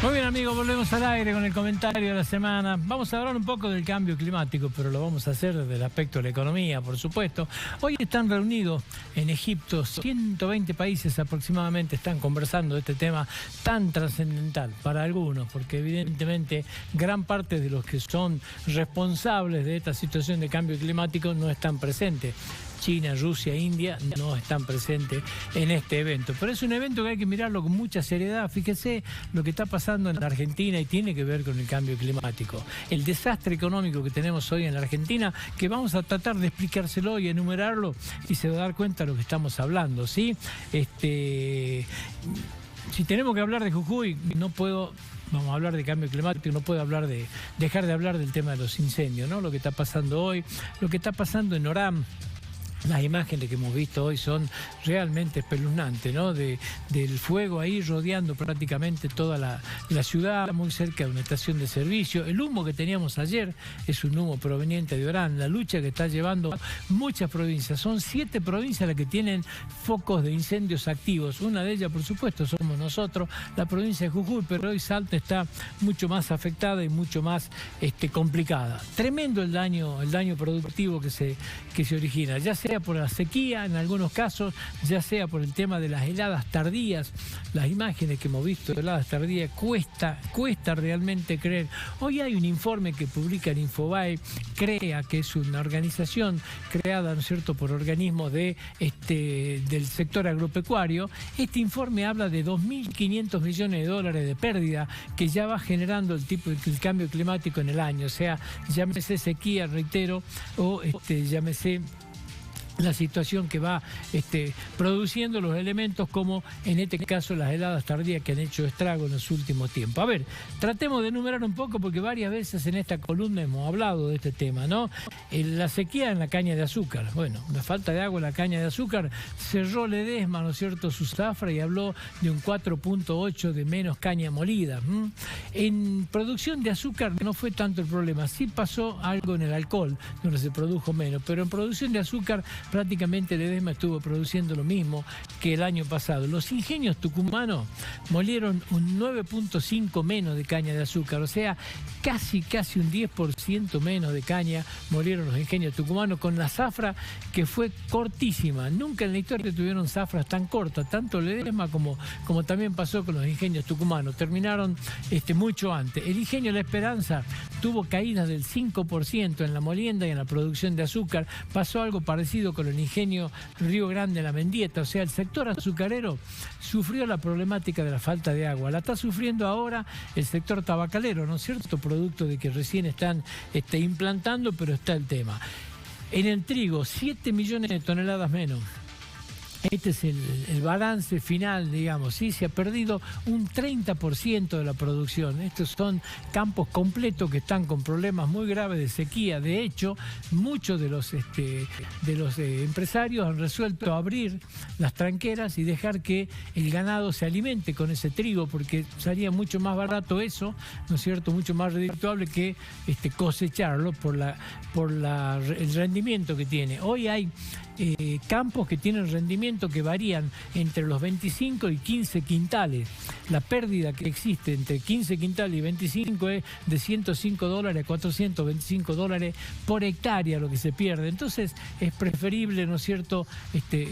Muy bien, amigos, volvemos al aire con el comentario de la semana. Vamos a hablar un poco del cambio climático, pero lo vamos a hacer desde el aspecto de la economía, por supuesto. Hoy están reunidos en Egipto 120 países aproximadamente, están conversando de este tema tan trascendental para algunos, porque evidentemente gran parte de los que son responsables de esta situación de cambio climático no están presentes. China, Rusia, India no están presentes en este evento. Pero es un evento que hay que mirarlo con mucha seriedad. Fíjese lo que está pasando en la Argentina y tiene que ver con el cambio climático. El desastre económico que tenemos hoy en la Argentina, que vamos a tratar de explicárselo y enumerarlo y se va a dar cuenta de lo que estamos hablando, ¿sí? Si tenemos que hablar de Jujuy, no puedo... Vamos a hablar de cambio climático, no puedo dejar de hablar del tema de los incendios, ¿no? Lo que está pasando hoy, lo que está pasando en Orán. Las imágenes que hemos visto hoy son realmente espeluznantes, ¿no? Del fuego ahí rodeando prácticamente toda la ciudad, muy cerca de una estación de servicio. El humo que teníamos ayer es un humo proveniente de Orán. La lucha que está llevando muchas provincias. Son 7 provincias las que tienen focos de incendios activos. Una de ellas, por supuesto, somos nosotros, la provincia de Jujuy, pero hoy Salta está mucho más afectada y mucho más complicada. Tremendo el daño productivo que se origina, ya sea por la sequía en algunos casos, ya sea por el tema de las heladas tardías. Las imágenes que hemos visto de heladas tardías cuesta realmente creer. Hoy hay un informe que publica el Infobae, CREA, que es una organización creada, ¿no es cierto?, por organismos del sector agropecuario. Este informe habla de 2.500 millones de dólares de pérdida que ya va generando el cambio climático en el año. O sea, llámese sequía, reitero, o llámese la situación que va produciendo los elementos, como en este caso las heladas tardías que han hecho estrago en los últimos tiempos. A ver, tratemos de enumerar un poco, porque varias veces en esta columna hemos hablado de este tema, ¿no? La sequía en la caña de azúcar. Bueno, la falta de agua en la caña de azúcar. Cerró Ledesma, ¿no es cierto?, su zafra, y habló de un 4.8 de menos caña molida. En producción de azúcar no fue tanto el problema. Sí pasó algo en el alcohol, donde se produjo menos, pero en producción de azúcar prácticamente Ledesma estuvo produciendo lo mismo que el año pasado. Los ingenios tucumanos molieron un 9.5 menos de caña de azúcar, o sea, casi un 10% menos de caña molieron los ingenios tucumanos, con la zafra que fue cortísima. Nunca en la historia tuvieron zafras tan cortas, tanto Ledesma como también pasó con los ingenios tucumanos. Terminaron mucho antes. El ingenio La Esperanza tuvo caídas del 5% en la molienda y en la producción de azúcar. Pasó algo parecido con el ingenio Río Grande, La Mendieta. O sea, el sector azucarero sufrió la problemática de la falta de agua. La está sufriendo ahora el sector tabacalero, ¿no es cierto?, producto de que recién están implantando, pero está el tema. En el trigo, 7 millones de toneladas menos. Este es el balance final, digamos, ¿sí? Se ha perdido un 30% de la producción. Estos son campos completos que están con problemas muy graves de sequía. De hecho, muchos de los empresarios han resuelto abrir las tranqueras y dejar que el ganado se alimente con ese trigo, porque salía mucho más barato eso, ¿no es cierto?, mucho más redituable que cosecharlo por el rendimiento que tiene. Hoy hay campos que tienen rendimiento que varían entre los 25 y 15 quintales. La pérdida que existe entre 15 quintales y 25 es de $105 a $425 por hectárea lo que se pierde. Entonces es preferible, ¿no es cierto?,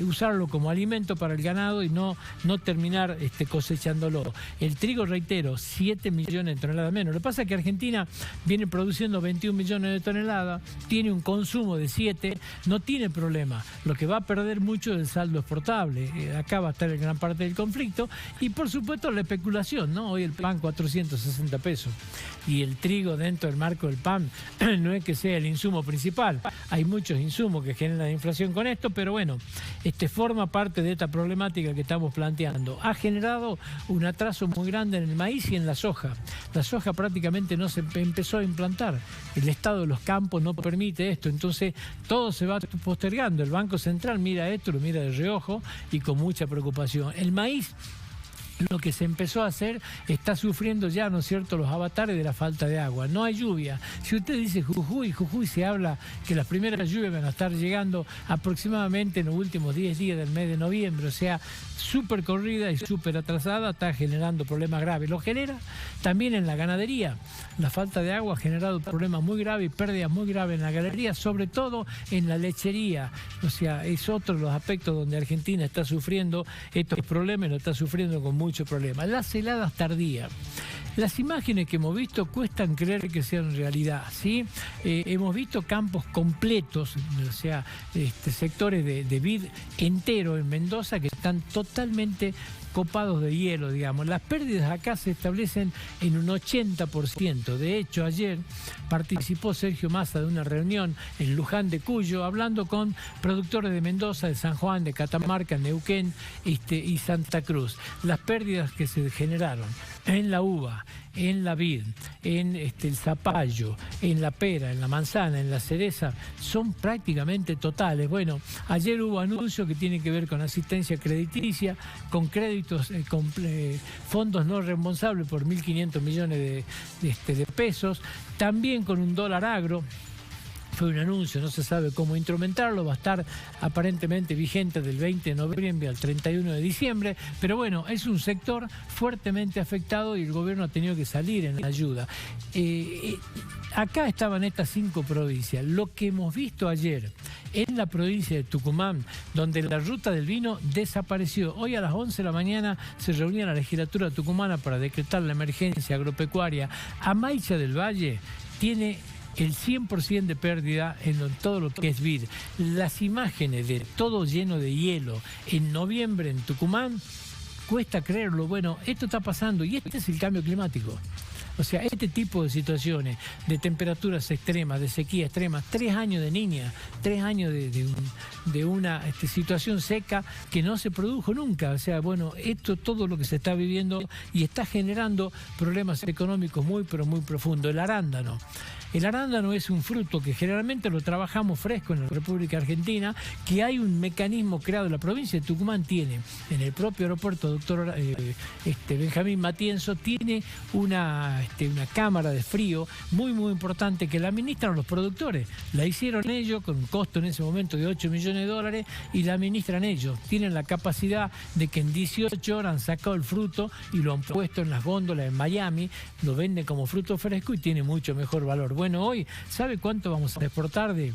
usarlo como alimento para el ganado y no terminar cosechándolo. El trigo, reitero, 7 millones de toneladas menos. Lo que pasa es que Argentina viene produciendo 21 millones de toneladas, tiene un consumo de 7, no tiene problema. Lo que va a perder mucho es el saldo exportable. Acá va a estar en gran parte del conflicto. Y por supuesto la especulación, ¿no? Hoy el pan 460 pesos. Y el trigo dentro del marco del pan no es que sea el insumo principal. Hay muchos insumos que generan inflación con esto, pero bueno, forma parte de esta problemática que estamos planteando. Ha generado un atraso muy grande en el maíz y en la soja. La soja prácticamente no se empezó a implantar. El estado de los campos no permite esto. Entonces todo se va postergando. El Banco Central mira esto, lo mira de reojo y con mucha preocupación. El maíz lo que se empezó a hacer está sufriendo ya, ¿no es cierto?, los avatares de la falta de agua. No hay lluvia. Si usted dice Jujuy se habla que las primeras lluvias van a estar llegando aproximadamente en los últimos 10 días del mes de noviembre, o sea, súper corrida y súper atrasada, está generando problemas graves. Lo genera también en la ganadería. La falta de agua ha generado problemas muy graves y pérdidas muy graves en la ganadería, sobre todo en la lechería. O sea, es otro de los aspectos donde Argentina está sufriendo estos problemas y lo está sufriendo con mucho problema. Las heladas tardías. Las imágenes que hemos visto cuestan creer que sean realidad, ¿sí? Hemos visto campos completos, o sea, sectores de vid entero en Mendoza que están totalmente copados de hielo, digamos. Las pérdidas acá se establecen en un 80%. De hecho, ayer participó Sergio Massa de una reunión en Luján de Cuyo, hablando con productores de Mendoza, de San Juan, de Catamarca, Neuquén y Santa Cruz. Las pérdidas que se generaron en la uva, en la vid, en el zapallo, en la pera, en la manzana, en la cereza, son prácticamente totales. Bueno, ayer hubo anuncio que tiene que ver con asistencia crediticia, con créditos, con fondos no reembolsables por 1.500 millones de pesos, también con un dólar agro. Fue un anuncio, no se sabe cómo instrumentarlo, va a estar aparentemente vigente del 20 de noviembre al 31 de diciembre, pero bueno, es un sector fuertemente afectado y el gobierno ha tenido que salir en ayuda. Acá estaban estas 5 provincias. Lo que hemos visto ayer en la provincia de Tucumán, donde la ruta del vino desapareció. Hoy a las 11 de la mañana se reunía la legislatura tucumana para decretar la emergencia agropecuaria. Amaicha del Valle tiene el 100% de pérdida en todo lo que es vid. Las imágenes de todo lleno de hielo en noviembre en Tucumán, cuesta creerlo. Bueno, esto está pasando y este es el cambio climático. O sea, este tipo de situaciones, de temperaturas extremas, de sequía extrema, 3 años de niña, 3 años de una situación seca que no se produjo nunca. O sea, bueno, esto todo lo que se está viviendo y está generando problemas económicos muy, pero muy profundos. El arándano. El arándano es un fruto que generalmente lo trabajamos fresco en la República Argentina, que hay un mecanismo creado. La provincia de Tucumán tiene, en el propio aeropuerto doctor Benjamín Matienzo, tiene una cámara de frío muy, muy importante que la administran los productores. La hicieron ellos con un costo en ese momento de 8 millones de dólares y la administran ellos. Tienen la capacidad de que en 18 horas han sacado el fruto y lo han puesto en las góndolas en Miami, lo venden como fruto fresco y tiene mucho mejor valor. Bueno, hoy, ¿sabe cuánto vamos a exportar de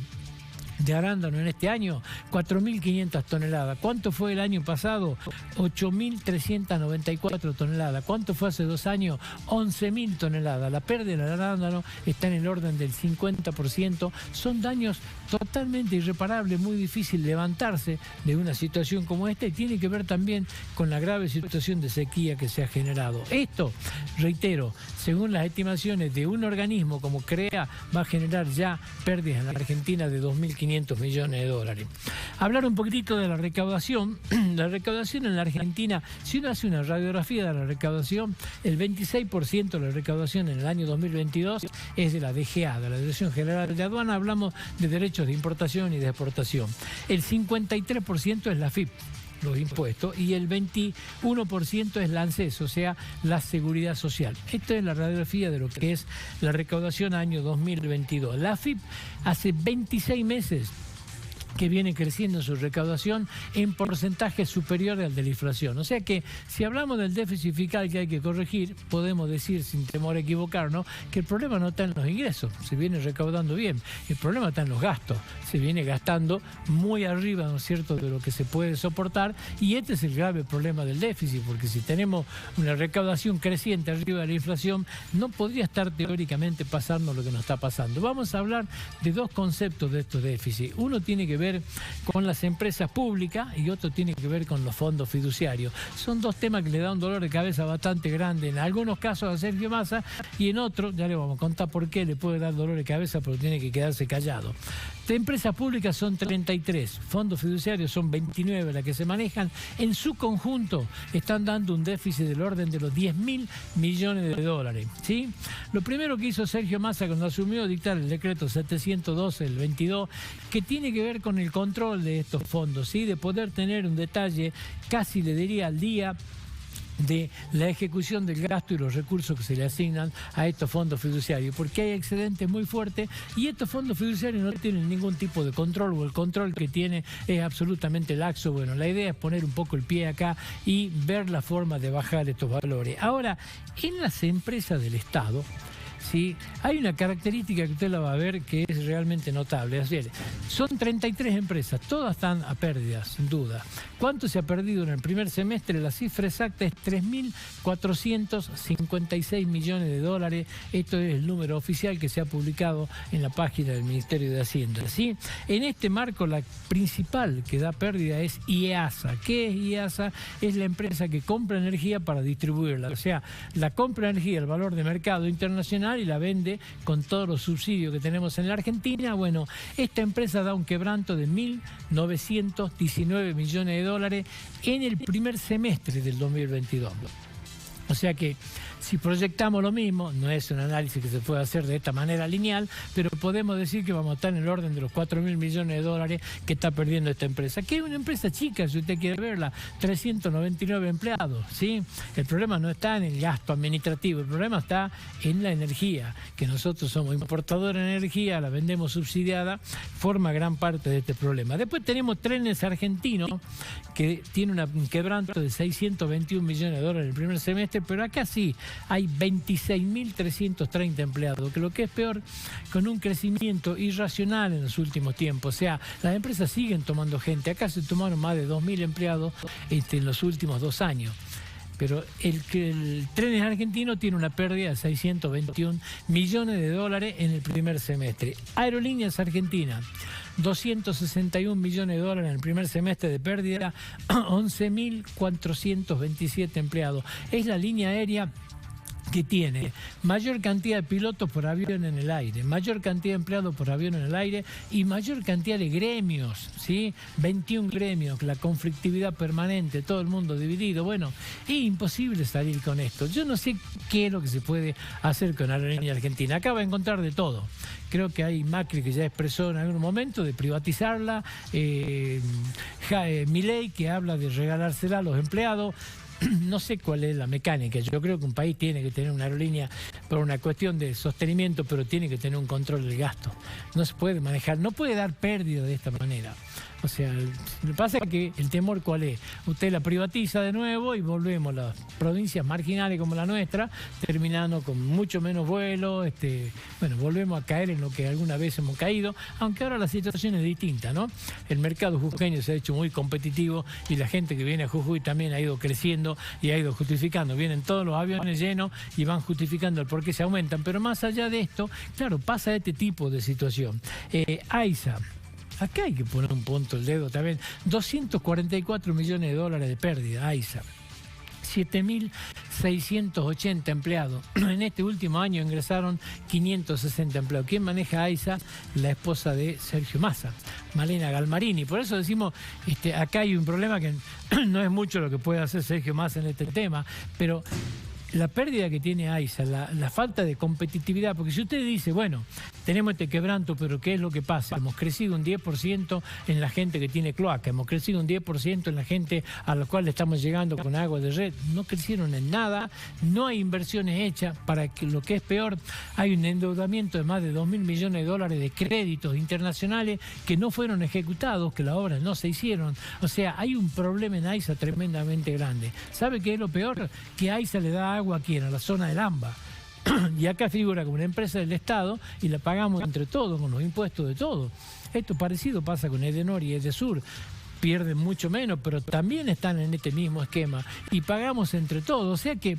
arándano en este año? 4.500 toneladas. ¿Cuánto fue el año pasado? 8.394 toneladas. ¿Cuánto fue hace 2 años? 11.000 toneladas. La pérdida del arándano está en el orden del 50%. Son daños totalmente irreparables, muy difícil levantarse de una situación como esta y tiene que ver también con la grave situación de sequía que se ha generado. Esto, reitero, según las estimaciones de un organismo como CREA, va a generar ya pérdidas en la Argentina de 2.500 millones de dólares. Hablar un poquitito de la recaudación. La recaudación en la Argentina, si uno hace una radiografía de la recaudación, el 26% de la recaudación en el año 2022 es de la DGA, de la Dirección General de Aduana. Hablamos de derechos de importación y de exportación. El 53% es la FIP, los impuestos, y el 21% es la ANSES, o sea, la Seguridad Social. Esta es la radiografía de lo que es la recaudación año 2022. La FIP hace 26 meses que viene creciendo su recaudación en porcentaje superior al de la inflación. O sea que si hablamos del déficit fiscal que hay que corregir, podemos decir sin temor a equivocarnos que el problema no está en los ingresos, se viene recaudando bien, el problema está en los gastos, se viene gastando muy arriba, ¿no es cierto?, de lo que se puede soportar, y este es el grave problema del déficit, porque si tenemos una recaudación creciente arriba de la inflación, no podría estar teóricamente pasando lo que nos está pasando. Vamos a hablar de 2 conceptos de estos déficits. Uno tiene que ver con las empresas públicas y otro tiene que ver con los fondos fiduciarios. Son 2 temas que le dan un dolor de cabeza bastante grande en algunos casos a Sergio Massa y en otros, ya le vamos a contar por qué le puede dar dolor de cabeza, pero tiene que quedarse callado. De empresas públicas son 33, fondos fiduciarios son 29 las que se manejan. En su conjunto están dando un déficit del orden de los 10.000 millones de dólares, ¿sí? Lo primero que hizo Sergio Massa cuando asumió, dictar el decreto 712 del 22, que tiene que ver con el control de estos fondos, ¿sí? De poder tener un detalle, casi le diría al día, de la ejecución del gasto y los recursos que se le asignan a estos fondos fiduciarios, porque hay excedentes muy fuertes y estos fondos fiduciarios no tienen ningún tipo de control, o el control que tiene es absolutamente laxo. Bueno, la idea es poner un poco el pie acá y ver la forma de bajar estos valores. Ahora, en las empresas del Estado, ¿sí?, hay una característica que usted la va a ver que es realmente notable. Es decir, son 33 empresas, todas están a pérdidas, sin duda. ¿Cuánto se ha perdido en el primer semestre? La cifra exacta es 3.456 millones de dólares. Esto es el número oficial que se ha publicado en la página del Ministerio de Hacienda, ¿sí? En este marco, la principal que da pérdida es IEASA. ¿Qué es IEASA? Es la empresa que compra energía para distribuirla. O sea, la compra energía al valor de mercado internacional y la vende con todos los subsidios que tenemos en la Argentina. Bueno, esta empresa da un quebranto de 1.919 millones de dólares en el primer semestre del 2022. O sea que si proyectamos lo mismo, no es un análisis que se puede hacer de esta manera lineal, pero podemos decir que vamos a estar en el orden de los 4.000 millones de dólares que está perdiendo esta empresa, que es una empresa chica, si usted quiere verla, 399 empleados, ¿sí? El problema no está en el gasto administrativo, el problema está en la energía, que nosotros somos importadores de energía, la vendemos subsidiada, forma gran parte de este problema. Después tenemos Trenes Argentinos, que tiene un quebranto de 621 millones de dólares en el primer semestre, pero acá sí hay 26.330 empleados, que lo que es peor, con un crecimiento irracional en los últimos tiempos. O sea, las empresas siguen tomando gente. Acá se tomaron más de 2.000 empleados en los últimos 2 años. Pero el Trenes Argentino tiene una pérdida de 621 millones de dólares en el primer semestre. Aerolíneas Argentinas, 261 millones de dólares en el primer semestre de pérdida, 11.427 empleados. Es la línea aérea que tiene mayor cantidad de pilotos por avión en el aire, mayor cantidad de empleados por avión en el aire y mayor cantidad de gremios, ¿sí? 21 gremios, la conflictividad permanente, todo el mundo dividido. Bueno, es imposible salir con esto. Yo no sé qué es lo que se puede hacer con Aerolínea Argentina. Acá va a encontrar de todo. Creo que hay Macri que ya expresó en algún momento de privatizarla, Milei que habla de regalársela a los empleados. No sé cuál es la mecánica. Yo creo que un país tiene que tener una aerolínea por una cuestión de sostenimiento, pero tiene que tener un control del gasto. No se puede manejar, no puede dar pérdida de esta manera. O sea, lo que pasa es que el temor ¿cuál es? Usted la privatiza de nuevo y volvemos a las provincias marginales como la nuestra, terminando con mucho menos vuelos, bueno, volvemos a caer en lo que alguna vez hemos caído, aunque ahora la situación es distinta, ¿no? El mercado jujeño se ha hecho muy competitivo y la gente que viene a Jujuy también ha ido creciendo y ha ido justificando. Vienen todos los aviones llenos y van justificando el por qué se aumentan. Pero más allá de esto, claro, pasa este tipo de situación. AISA. Acá hay que poner un punto el dedo también. 244 millones de dólares de pérdida, AISA. 7.680 empleados. En este último año ingresaron 560 empleados. ¿Quién maneja AISA? La esposa de Sergio Massa, Malena Galmarini. Por eso decimos, acá hay un problema que no es mucho lo que puede hacer Sergio Massa en este tema, pero la pérdida que tiene AISA, la falta de competitividad, porque si usted dice, bueno, tenemos este quebranto, pero ¿qué es lo que pasa? Hemos crecido un 10% en la gente que tiene cloaca, hemos crecido un 10% en la gente a la cual le estamos llegando con agua de red, no crecieron en nada, no hay inversiones hechas, para que lo que es peor, hay un endeudamiento de más de 2.000 millones de dólares de créditos internacionales que no fueron ejecutados, que las obras no se hicieron. O sea, hay un problema en AISA tremendamente grande. ¿Sabe qué es lo peor? Que AISA le da agua aquí en la zona del AMBA. Y acá figura como una empresa del Estado y la pagamos entre todos, con los impuestos de todos. Esto parecido pasa con Edenor y Edesur. Pierden mucho menos, pero también están en este mismo esquema y pagamos entre todos. O sea que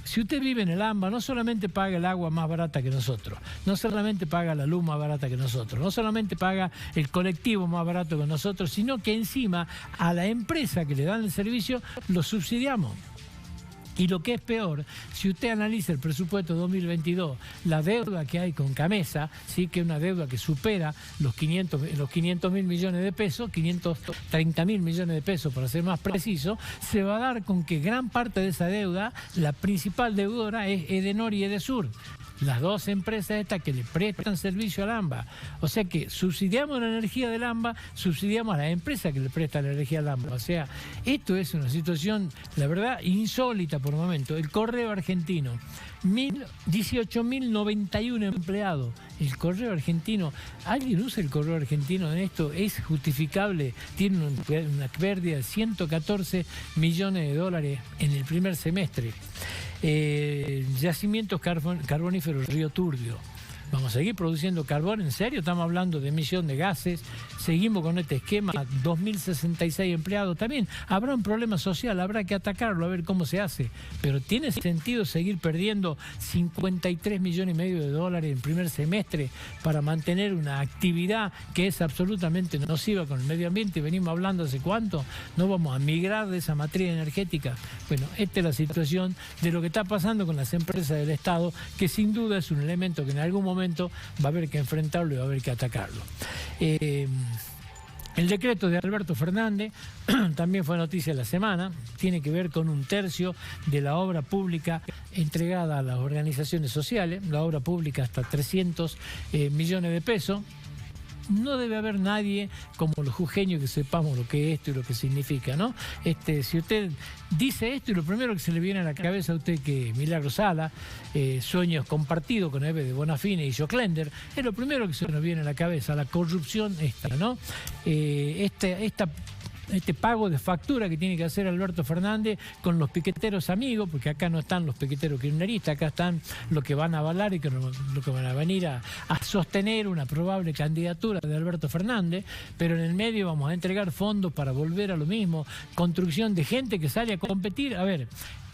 si usted vive en el AMBA, no solamente paga el agua más barata que nosotros, no solamente paga la luz más barata que nosotros, no solamente paga el colectivo más barato que nosotros, sino que encima a la empresa que le dan el servicio lo subsidiamos. Y lo que es peor, si usted analiza el presupuesto 2022, la deuda que hay con Camesa, sí, que es una deuda que supera los 500.000 millones de pesos, 530.000 millones de pesos para ser más preciso, se va a dar con que gran parte de esa deuda, la principal deudora es Edenor y Edesur. las dos empresas estas que le prestan servicio al AMBA. O sea que subsidiamos la energía del AMBA, subsidiamos a la empresa que le presta la energía al AMBA. O sea, esto es una situación, la verdad, insólita por el momento. El Correo Argentino, 18.091 empleados. El Correo Argentino, ¿alguien usa el Correo Argentino en esto? ¿Es justificable? Tiene una pérdida de 114 millones de dólares en el primer semestre. Yacimientos carboníferos Río Turbio. Vamos a seguir produciendo carbón, ¿en serio? Estamos hablando de emisión de gases, seguimos con este esquema, 2.066 empleados. También habrá un problema social, habrá que atacarlo, a ver cómo se hace. Pero ¿tiene sentido seguir perdiendo 53 millones y medio de dólares en el primer semestre para mantener una actividad que es absolutamente nociva con el medio ambiente? Venimos hablando hace cuánto, no vamos a migrar de esa matriz energética. Bueno, esta es la situación de lo que está pasando con las empresas del Estado, que sin duda es un elemento que en algún momento va a haber que enfrentarlo y va a haber que atacarlo. El decreto de Alberto Fernández también fue noticia de la semana, tiene que ver con 1/3 de la obra pública entregada a las organizaciones sociales, la obra pública hasta 300 millones de pesos. No debe haber nadie como los jujeños que sepamos lo que es esto y lo que significa, ¿no? Si usted dice esto y lo primero que se le viene a la cabeza a usted que Milagro Sala, Sueños Compartidos con Eve de Bonafine y Joclender, es lo primero que se nos viene a la cabeza, la corrupción esta, ¿no? Este pago de factura que tiene que hacer Alberto Fernández con los piqueteros amigos, porque acá no están los piqueteros kirchneristas, acá están los que van a avalar y los que van a venir a sostener una probable candidatura de Alberto Fernández, pero en el medio vamos a entregar fondos para volver a lo mismo, construcción de gente que sale a competir. A ver,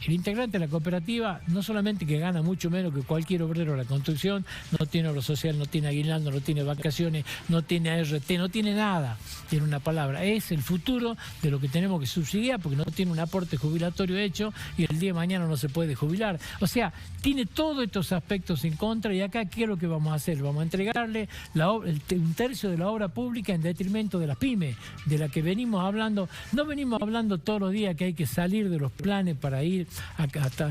el integrante de la cooperativa no solamente que gana mucho menos que cualquier obrero de la construcción, no tiene obra social, no tiene aguinaldo, no tiene vacaciones, no tiene ART, no tiene nada, tiene una palabra, es el futuro de lo que tenemos que subsidiar porque no tiene un aporte jubilatorio hecho y el día de mañana no se puede jubilar. O sea, tiene todos estos aspectos en contra y acá ¿qué es lo que vamos a hacer? Vamos a entregarle 1/3 de la obra pública en detrimento de las pymes, de la que venimos hablando. No venimos hablando todos los días que hay que salir de los planes para ir a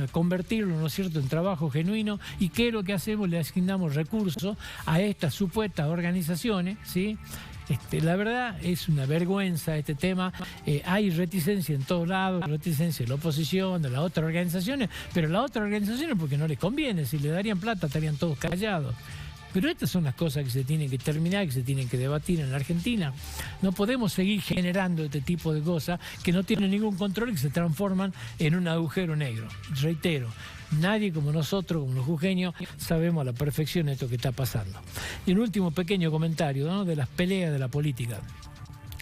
convertirlo, ¿no es cierto?, en trabajo genuino. ¿Y qué es lo que hacemos? Le asignamos recursos a estas supuestas organizaciones, ¿sí? La verdad es una vergüenza este tema. Hay reticencia en todos lados, reticencia de la oposición, de las otras organizaciones, pero las otras organizaciones porque no les conviene, si le darían plata estarían todos callados. Pero estas son las cosas que se tienen que terminar, que se tienen que debatir en la Argentina. No podemos seguir generando este tipo de cosas que no tienen ningún control y que se transforman en un agujero negro. Reitero, nadie como nosotros, como los jujeños, sabemos a la perfección esto que está pasando. Y un último pequeño comentario, ¿no?, de las peleas de la política.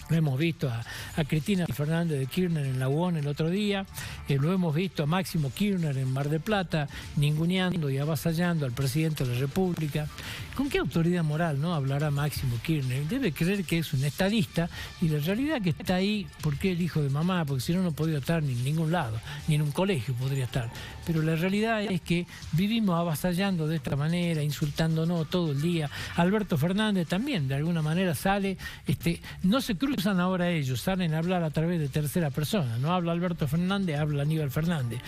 Lo hemos visto a Cristina Fernández de Kirchner en la UON el otro día, lo hemos visto a Máximo Kirchner en Mar del Plata, ninguneando y avasallando al presidente de la República. ¿Con qué autoridad moral, no, hablará Máximo Kirchner? Debe creer que es un estadista y la realidad que está ahí porque es el hijo de mamá, porque si no, no podría estar ni en ningún lado, ni en un colegio podría estar. Pero la realidad es que vivimos avasallando de esta manera, insultándonos todo el día. Alberto Fernández también, de alguna manera, sale, no se cruzan ahora ellos, salen a hablar a través de tercera persona. No habla Alberto Fernández, habla Aníbal Fernández.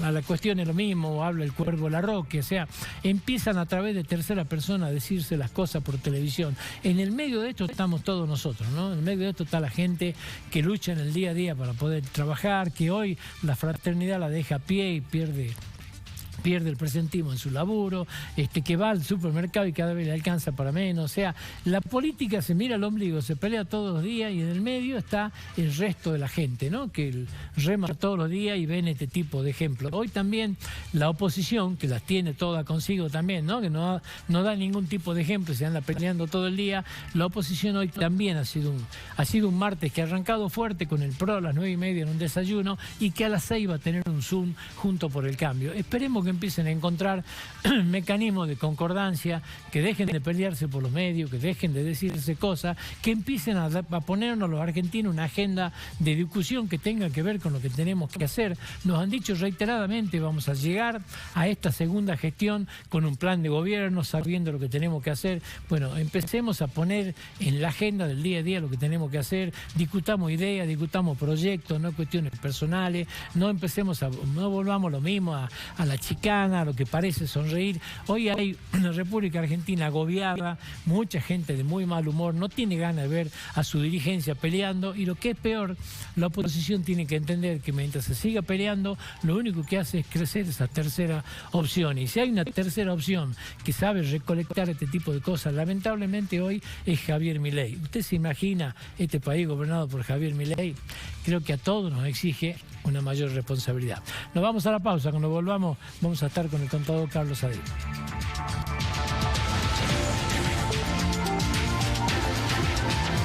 A la cuestión es lo mismo, habla el Cuervo Larroque, o sea, empiezan a través de tercera persona a decirse las cosas por televisión. En el medio de esto estamos todos nosotros, ¿no? En el medio de esto está la gente que lucha en el día a día para poder trabajar, que hoy la fraternidad la deja a pie y pierde el presentismo en su laburo, que va al supermercado y cada vez le alcanza para menos. O sea, la política se mira al ombligo, se pelea todos los días y en el medio está el resto de la gente, ¿no?, que rema todos los días y ven este tipo de ejemplos. Hoy también la oposición, que las tiene todas consigo también, ¿no?, que no da ningún tipo de ejemplo, se anda peleando todo el día. La oposición hoy también ha sido un martes que ha arrancado fuerte con el PRO a las 9:30 en un desayuno y que a las 6 va a tener un Zoom junto por el cambio. Esperemos que empiecen a encontrar mecanismos de concordancia, que dejen de pelearse por los medios, que dejen de decirse cosas, que empiecen a ponernos los argentinos una agenda de discusión que tenga que ver con lo que tenemos que hacer. Nos han dicho reiteradamente, vamos a llegar a esta segunda gestión con un plan de gobierno, sabiendo lo que tenemos que hacer. Bueno, empecemos a poner en la agenda del día a día lo que tenemos que hacer, discutamos ideas, discutamos proyectos, no cuestiones personales, no volvamos lo mismo a la chica americana, lo que parece sonreír. Hoy hay una República Argentina agobiada, mucha gente de muy mal humor, no tiene ganas de ver a su dirigencia peleando, y lo que es peor, la oposición tiene que entender que mientras se siga peleando, lo único que hace es crecer esa tercera opción. Y si hay una tercera opción que sabe recolectar este tipo de cosas, lamentablemente hoy es Javier Milei. ¿Usted se imagina este país gobernado por Javier Milei? Creo que a todos nos exige una mayor responsabilidad. Nos vamos a la pausa. Cuando volvamos vamos a estar con el contador Carlos Adil.